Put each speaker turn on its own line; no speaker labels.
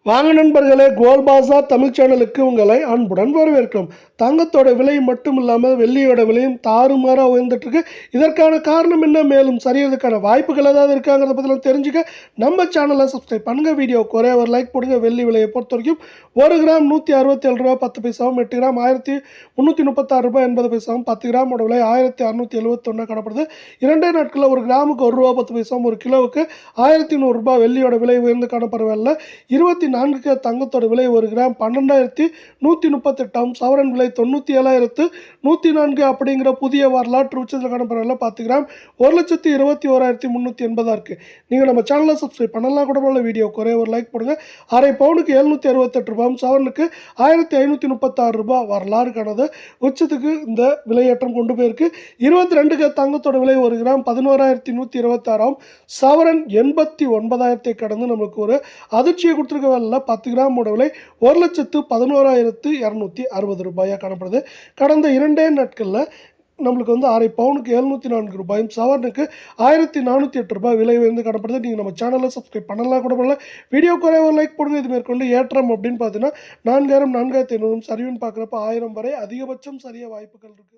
வாங்க நண்பர்களே, கோல் பாஸா தமிழ் சேனலுக்கு உங்களை அன்புடன் வரவேற்கிறோம். தங்கத்தோட விலை மட்டும் இல்லாமல் வெள்ளியோட விலையும் தாறுமாறாக உயர்ந்துட்டு இருக்கு. இதற்கான காரணம் என்ன, மேலும் சரியறதுக்கான வாய்ப்புகள் ஏதாவது இருக்காங்கிறத பற்றி தெரிஞ்சுக்க நம்ம சேனலை சப்ஸ்கிரைப் பண்ணுங்க. வீடியோ குறைய ஒரு லைக் போடுங்க. வெள்ளி விலையை பொறுத்த வரைக்கும் 1 கிராம் 167 ரூபா 10 பைசாவும், 8 கிராம் 1336 ரூபாய் 80 பைசாவும், 10 கிராமோட விலை 1671 காணப்படுது. 2 நாட்களில் 1 கிராமுக்கு 1 ரூபா 10 பைசாவும், 1 கிலோவுக்கு 1100 ரூபாய் வெள்ளியோட விலை உயர்ந்து காணப்படவில்லை. 24 தங்கத்தோட விலை 1 கிராம் 12,138, சவரன் விலை 97,104 அப்படிங்கிற புதிய வரலாற்று உச்சத்தில் காணப்படுறதுல 10 கிராம் 1,21,380 இருக்கு. நீங்கள் நம்ம சேனலை சப்ஸ்கிரைப் பண்ணலாம் கூட போல. வீடியோ குறைய ஒரு லைக் போடுங்க. அரை பவுனுக்கு 768 ரூபாயும், சவரனுக்கு 1,536 ரூபாய் வரலாறு காணது உச்சத்துக்கு இந்த விலையேற்றம் கொண்டு போயிருக்கு. 22 தங்கத்தோட விலை 1 கிராம் 11,126, சவரன் 89,000 கடந்து நமக்கு ஒரு அதிர்ச்சியை கொடுத்துருக்க வேலை. 10 கிராமோட விலை 1,11,260 ரூபாயாக காணப்படுது. கடந்த 2 நாட்களில் நம்மளுக்கு அரை பவுனுக்கு 704 ரூபாயும், சவரனுக்கு 1,408 ரூபாய் விலை உயர்ந்து காணப்படுது. நீங்கள் நம்ம சேனலை சப்ஸ்கிரைப் பண்ணலாம் கூட பண்ணல. வீடியோ குறைய ஒரு லைக் போடுங்க. இது மேற்கொண்டு ஏற்றம் அப்படின்னு பார்த்தீங்கன்னா 4,000 4,500 சரிவுன்னு பார்க்குறப்ப 1000 வரை அதிகபட்சம் சரிய வாய்ப்புகள் இருக்குது.